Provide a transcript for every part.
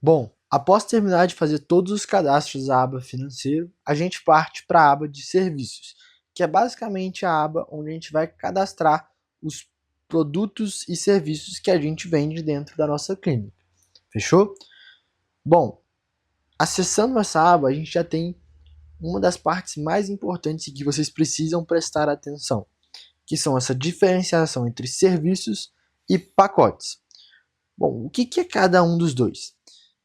Bom, após terminar de fazer todos os cadastros da aba financeiro, a gente parte para a aba de serviços, que é basicamente a aba onde a gente vai cadastrar os produtos e serviços que a gente vende dentro da nossa clínica. Fechou? Bom, acessando essa aba, a gente já tem uma das partes mais importantes e que vocês precisam prestar atenção, que são essa diferenciação entre serviços e pacotes. Bom, o que é cada um dos dois?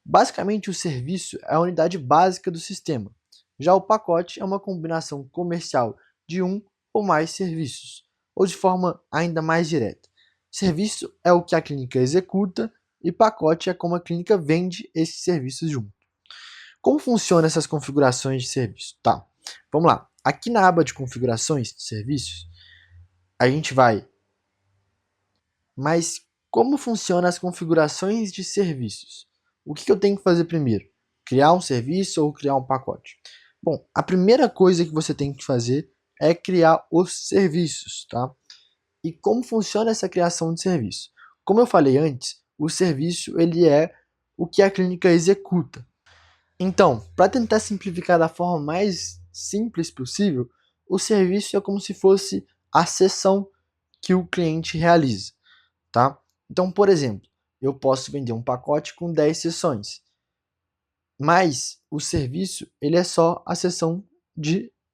Basicamente, o serviço é a unidade básica do sistema. Já o pacote é uma combinação comercial de um ou mais serviços, ou de forma ainda mais direta. Serviço é o que a clínica executa e pacote é como a clínica vende esses serviços junto. Como funcionam essas configurações de serviço? Tá, vamos lá. Aqui na aba de configurações de serviços, a gente vai. Mas como funcionam as configurações de serviços? O que eu tenho que fazer primeiro? Criar um serviço ou criar um pacote? Bom, a primeira coisa que você tem que fazer é criar os serviços, tá? E como funciona essa criação de serviço? Como eu falei antes, o serviço ele é o que a clínica executa. Então, para tentar simplificar da forma mais simples possível, o serviço é como se fosse a sessão que o cliente realiza, tá? Então, por exemplo, eu posso vender um pacote com 10 sessões, mas o serviço ele é só a sessão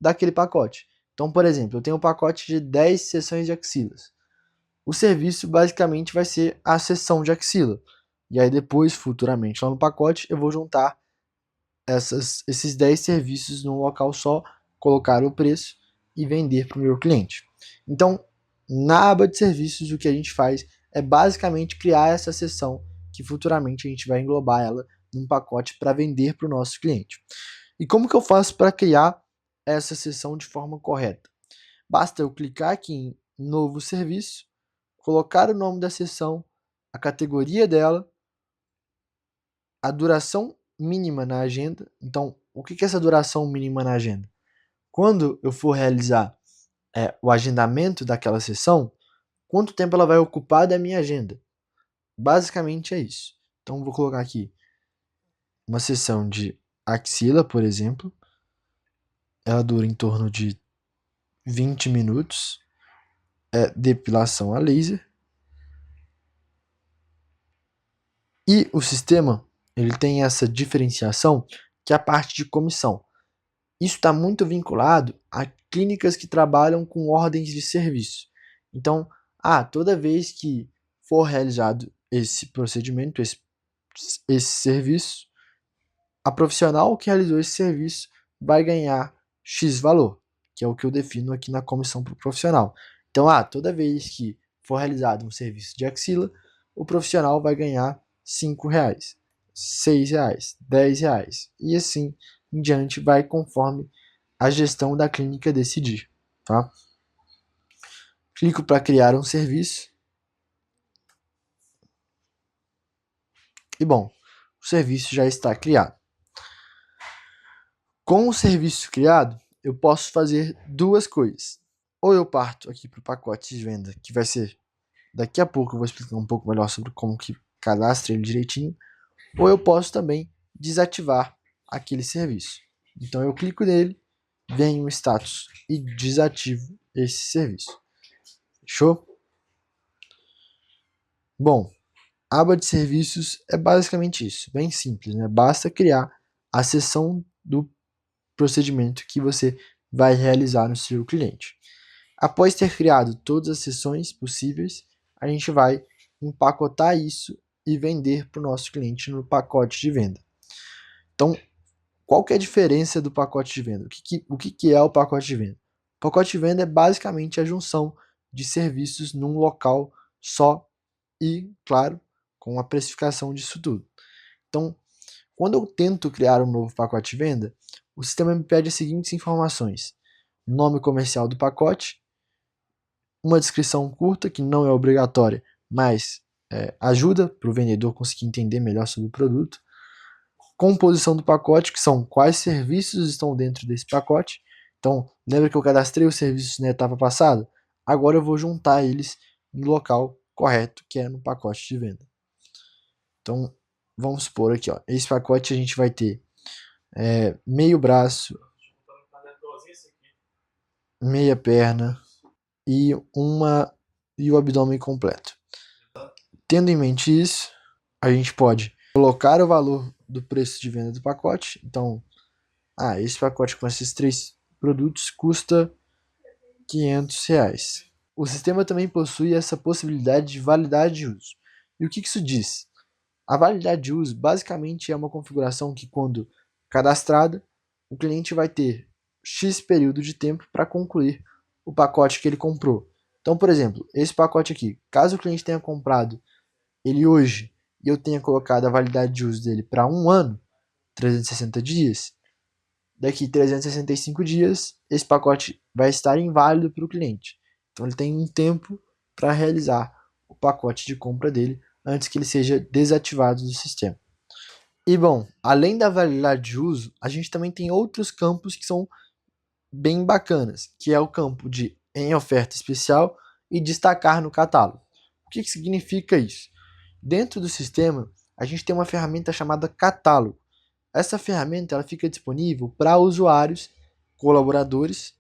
daquele pacote. Então, por exemplo, eu tenho um pacote de 10 sessões de axilas. O serviço basicamente vai ser a sessão de axila. E aí depois, futuramente, lá no pacote, eu vou juntar esses 10 serviços num local só, colocar o preço e vender para o meu cliente. Então, na aba de serviços, o que a gente faz é basicamente criar essa seção que futuramente a gente vai englobar ela num pacote para vender para o nosso cliente. E como que eu faço para criar essa seção de forma correta? Basta eu clicar aqui em novo serviço, colocar o nome da seção, a categoria dela, a duração mínima na agenda. Então, o que é essa duração mínima na agenda? Quando eu for realizar o agendamento daquela sessão, quanto tempo ela vai ocupar da minha agenda? Basicamente é isso. Então, vou colocar aqui uma sessão de axila, por exemplo. Ela dura em torno de 20 minutos. É depilação a laser. E o sistema ele tem essa diferenciação que é a parte de comissão. Isso está muito vinculado a clínicas que trabalham com ordens de serviço. Então, toda vez que for realizado esse procedimento, esse serviço, a profissional que realizou esse serviço vai ganhar X valor, que é o que eu defino aqui na comissão para o profissional. Então, toda vez que for realizado um serviço de axila, o profissional vai ganhar R$ 5, R$ 6, R$ 10 e assim em diante vai conforme a gestão da clínica decidir, tá? Clico para criar um serviço e bom, o serviço já está criado. Com o serviço criado, eu posso fazer duas coisas. Ou eu parto aqui para o pacote de venda, que vai ser daqui a pouco eu vou explicar um pouco melhor sobre como que cadastra ele direitinho, ou eu posso também desativar aquele serviço. Então eu clico nele, venho o status e desativo esse serviço. Fechou? Bom, a aba de serviços é basicamente isso, bem simples, né? Basta criar a seção do procedimento que você vai realizar no seu cliente. Após ter criado todas as seções possíveis, a gente vai empacotar isso e vender para o nosso cliente no pacote de venda. Então, qual que é a diferença do pacote de venda? O que é o pacote de venda? O pacote de venda é basicamente a junção de serviços num local só e, claro, com a precificação disso tudo. Então, quando eu tento criar um novo pacote de venda, o sistema me pede as seguintes informações: nome comercial do pacote, uma descrição curta, que não é obrigatória, mas ajuda para o vendedor conseguir entender melhor sobre o produto, composição do pacote, que são quais serviços estão dentro desse pacote. Então, lembra que eu cadastrei os serviços na etapa passada? Agora eu vou juntar eles no local correto, que é no pacote de venda. Então, vamos supor aqui, ó, esse pacote a gente vai ter meio braço, meia perna e o abdômen completo. Tendo em mente isso, a gente pode colocar o valor do preço de venda do pacote. Então, esse pacote com esses 3 produtos custa R$500. O sistema também possui essa possibilidade de validade de uso. E o que isso diz? A validade de uso basicamente é uma configuração que, quando cadastrada, o cliente vai ter X período de tempo para concluir o pacote que ele comprou. Então, por exemplo, esse pacote aqui, caso o cliente tenha comprado ele hoje e eu tenha colocado a validade de uso dele para 1 ano, 360 dias, daqui 365 dias, esse pacote vai estar inválido para o cliente. Então ele tem um tempo para realizar o pacote de compra dele antes que ele seja desativado do sistema. E bom, além da validade de uso, a gente também tem outros campos que são bem bacanas, que é o campo de em oferta especial e destacar no catálogo. O que significa isso? Dentro do sistema, a gente tem uma ferramenta chamada catálogo. Essa ferramenta ela fica disponível para usuários, colaboradores,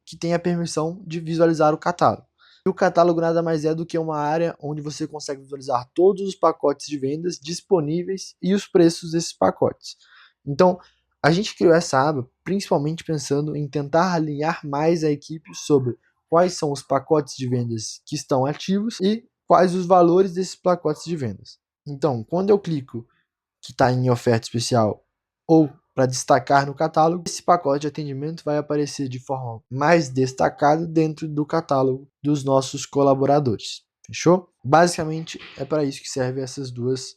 que têm a permissão de visualizar o catálogo. E o catálogo nada mais é do que uma área onde você consegue visualizar todos os pacotes de vendas disponíveis e os preços desses pacotes. Então, a gente criou essa aba principalmente pensando em tentar alinhar mais a equipe sobre quais são os pacotes de vendas que estão ativos e quais os valores desses pacotes de vendas. Então, quando eu clico que está em oferta especial ou para destacar no catálogo, esse pacote de atendimento vai aparecer de forma mais destacada dentro do catálogo dos nossos colaboradores. Fechou? Basicamente é para isso que servem essas duas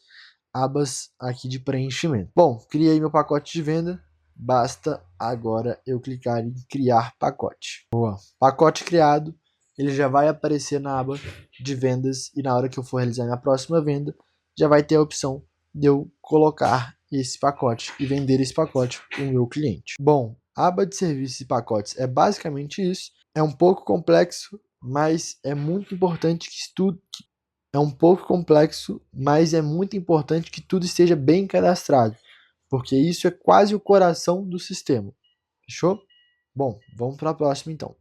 abas aqui de preenchimento. Bom, criei meu pacote de venda. Basta agora eu clicar em criar pacote. Boa. Pacote criado, ele já vai aparecer na aba de vendas e na hora que eu for realizar minha próxima venda, já vai ter a opção de eu colocar esse pacote e vender esse pacote para o meu cliente. Bom, a aba de serviços e pacotes é basicamente isso. É um pouco complexo, mas é muito importante que tudo esteja bem cadastrado, porque isso é quase o coração do sistema. Fechou? Bom, vamos para a próxima então.